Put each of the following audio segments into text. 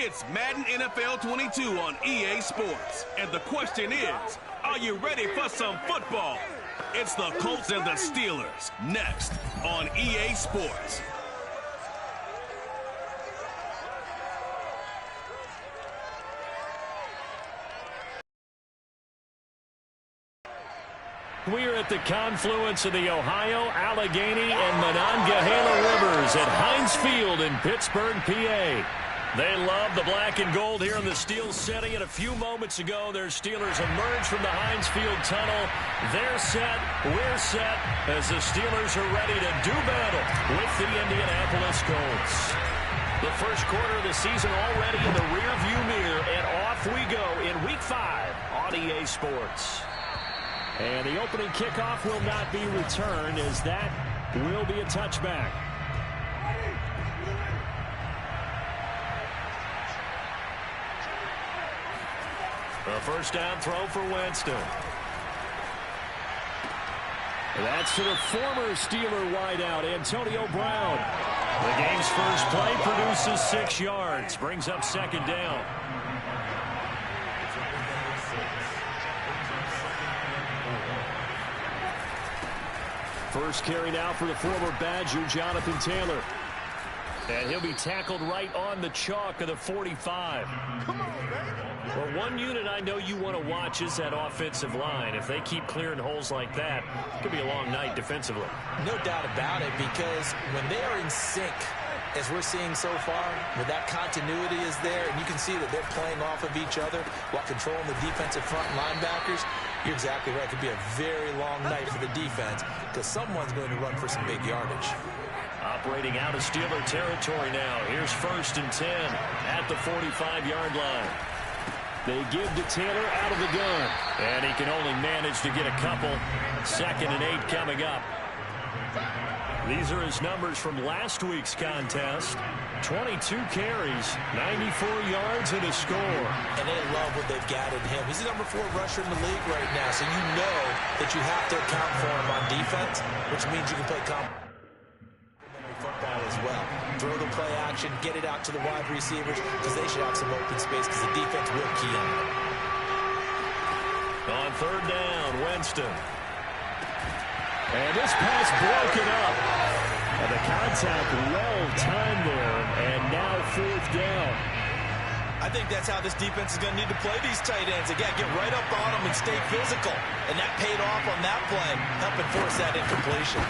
It's Madden NFL 22 on EA Sports. And the question is, are you ready for some football? It's the Colts and the Steelers, next on EA Sports. We're at the confluence of the Ohio, Allegheny, and Monongahela Rivers at Heinz Field in Pittsburgh, PA. They love the black and gold here in the steel setting, and a few moments ago, their Steelers emerged from the Heinz Field tunnel. They're set, we're set, as the Steelers are ready to do battle with the Indianapolis Colts. The first quarter of the season already in the rearview mirror, and off we go in Week 5 on EA Sports. And the opening kickoff will not be returned, as that will be a touchback. A first down throw for Winston. That's to the former Steeler wideout, Antonio Brown. The game's first play produces 6 yards, brings up second down. First carry now for the former Badger, Jonathan Taylor. And he'll be tackled right on the chalk of the 45. Well, one unit I know you want to watch is that offensive line. If they keep clearing holes like that, it could be a long night defensively. No doubt about it, because when they are in sync, as we're seeing so far, where that continuity is there, and you can see that they're playing off of each other while controlling the defensive front linebackers, you're exactly right. It could be a very long night for the defense because someone's going to run for some big yardage. Operating out of Steeler territory now. Here's 1st and 10 at the 45-yard line. They give to Taylor out of the gun. And he can only manage to get a couple. 2nd and 8 coming up. These are his numbers from last week's contest. 22 carries, 94 yards, and a score. And they love what they've got in him. He's the number 4 rusher in the league right now, so you know that you have to account for him on defense, which means you can play complementary football as well. Throw the play action, get it out to the wide receivers, because they should have some open space, because the defense will key on them. On 3rd down, Winston. And this pass broken up. And the contact well timed there. And now 4th down. I think that's how this defense is going to need to play these tight ends. Again, get right up on them and stay physical. And that paid off on that play, helping force that incompletion.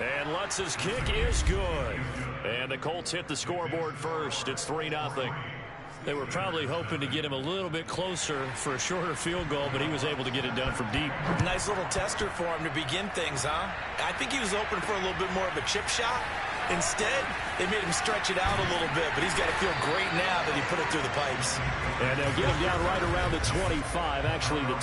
And Lutz's kick is good. And the Colts hit the scoreboard first. It's 3-0. They were probably hoping to get him a little bit closer for a shorter field goal, but he was able to get it done from deep. Nice little tester for him to begin things, huh? I think he was open for a little bit more of a chip shot. Instead, they made him stretch it out a little bit, but he's got to feel great now that he put it through the pipes. And they'll get him down right around the 25, actually the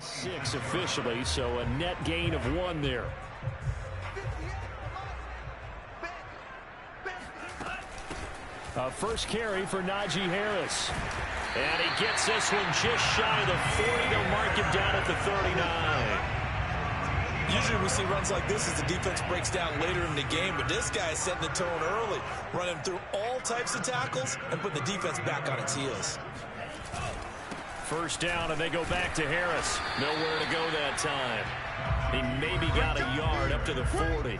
26 officially, so a net gain of 1 there. First carry for Najee Harris. And he gets this one just shy of the 40. They'll mark him down at the 39. Usually we see runs like this as the defense breaks down later in the game, but this guy is setting the tone early, running through all types of tackles and putting the defense back on its heels. First down, and they go back to Harris. Nowhere to go that time. He maybe got a yard up to the 40.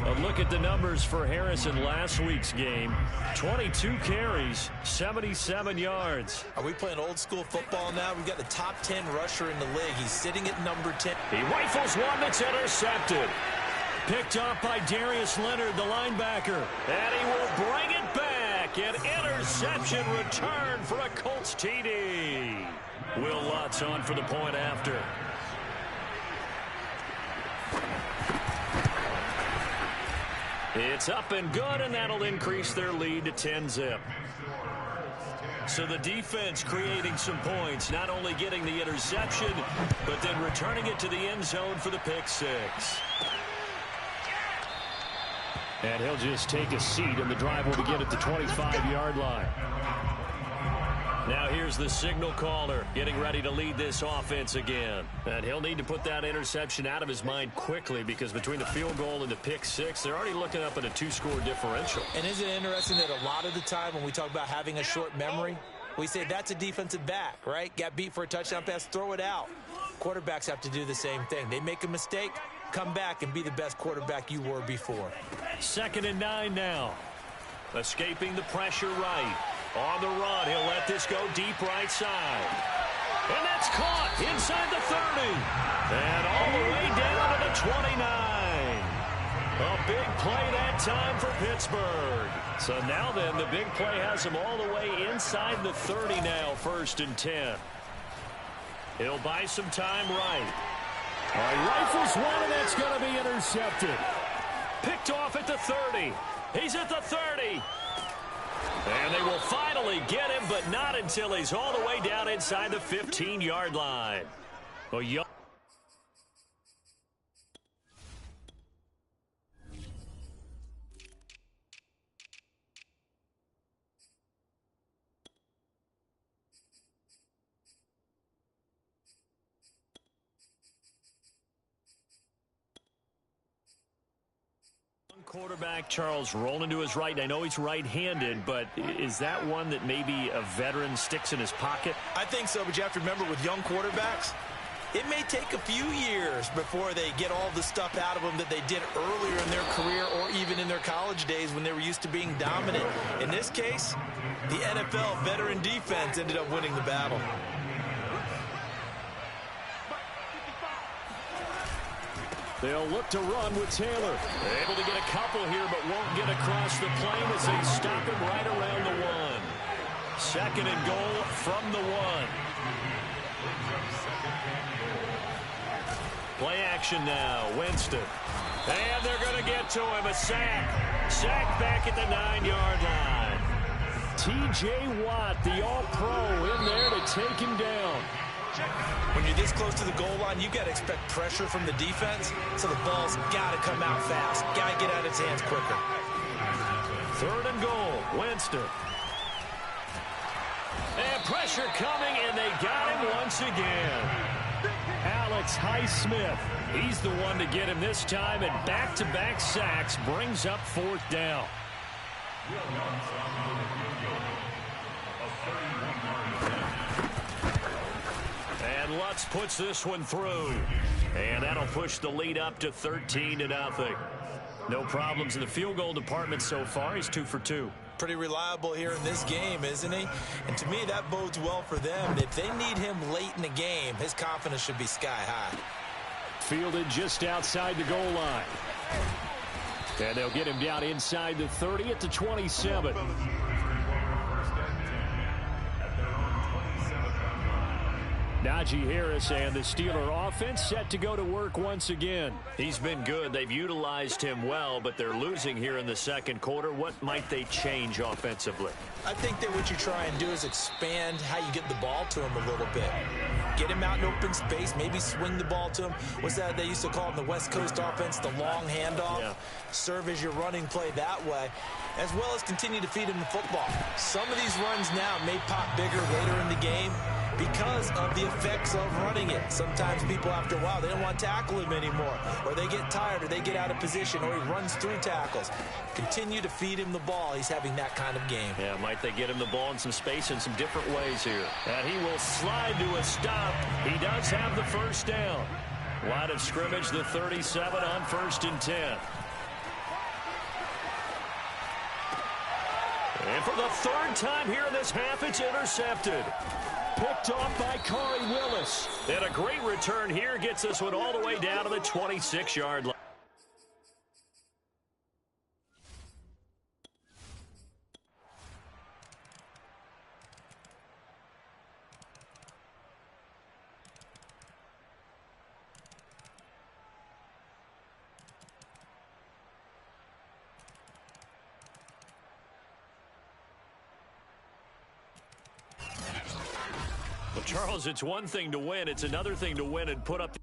A look at the numbers for Harris in last week's game. 22 carries, 77 yards. Are we playing old school football now? We've got the top 10 rusher in the league. He's sitting at number 10. He rifles one that's intercepted. Picked off by Darius Leonard, the linebacker. And he will bring it back. An interception return for a Colts TD. Will Lutz on for the point after. It's up and good, and that'll increase their lead to 10-zip. So the defense creating some points, not only getting the interception, but then returning it to the end zone for the pick six. And he'll just take a seat, and the drive will begin at the 25-yard line. Now here's the signal caller getting ready to lead this offense again. And he'll need to put that interception out of his mind quickly because between the field goal and the pick six, they're already looking up at a two-score differential. And isn't it interesting that a lot of the time when we talk about having a short memory, we say that's a defensive back, right? Got beat for a touchdown pass, throw it out. Quarterbacks have to do the same thing. They make a mistake, come back and be the best quarterback you were before. 2nd and 9 now. Escaping the pressure right. On the run, he'll let this go deep right side. And that's caught inside the 30. And all the way down to the 29. A big play that time for Pittsburgh. So now then, the big play has him all the way inside the 30 now, 1st and 10. He'll buy some time right. Rifles one, and that's going to be intercepted. Picked off at the 30. He's at the 30. And they will finally get him, but not until he's all the way down inside the 15-yard line. Well, quarterback, Charles, rolling to his right. I know he's right-handed, but is that one that maybe a veteran sticks in his pocket? I think so, but you have to remember with young quarterbacks, it may take a few years before they get all the stuff out of them that they did earlier in their career or even in their college days when they were used to being dominant. In this case, the NFL veteran defense ended up winning the battle. They'll look to run with Taylor. Able to get a couple here, but won't get across the plane as they stop him right around the 1. 2nd and goal from the 1. Play action now. Winston. And they're going to get to him. A sack. Sack back at the 9-yard line. T.J. Watt, the all-pro, in there to take him down. When you're this close to the goal line, you've got to expect pressure from the defense, so the ball's got to come out fast. Got to get out of its hands quicker. 3rd and goal. Winston. And pressure coming, and they got him once again. Alex Highsmith. He's the one to get him this time, and back-to-back sacks brings up 4th down. And Lutz puts this one through. And that'll push the lead up to 13-0. No problems in the field goal department so far. He's 2 for 2. Pretty reliable here in this game, isn't he? And to me, that bodes well for them. If they need him late in the game, his confidence should be sky high. Fielded just outside the goal line. And they'll get him down inside the 30 at the 27. Najee Harris and the Steeler offense set to go to work once again. He's been good. They've utilized him well, but they're losing here in the 2nd quarter. What might they change offensively? I think that what you try and do is expand how you get the ball to him a little bit. Get him out in open space, maybe swing the ball to him. What's that they used to call in the West Coast offense, the long handoff? Yeah. Serve as your running play that way, as well as continue to feed him the football. Some of these runs now may pop bigger later in the game because of the effects of running it. Sometimes people, after a while, they don't want to tackle him anymore, or they get tired, or they get out of position, or he runs through tackles. Continue to feed him the ball. He's having that kind of game. Yeah, might they get him the ball in some space in some different ways here. And he will slide to a stop. He does have the first down. Line of scrimmage, the 37 on 1st and 10. And for the 3rd time here in this half, it's intercepted. Picked off by Corey Willis. And a great return here gets this one all the way down to the 26-yard line. Well, Charles, it's one thing to win. It's another thing to win and put up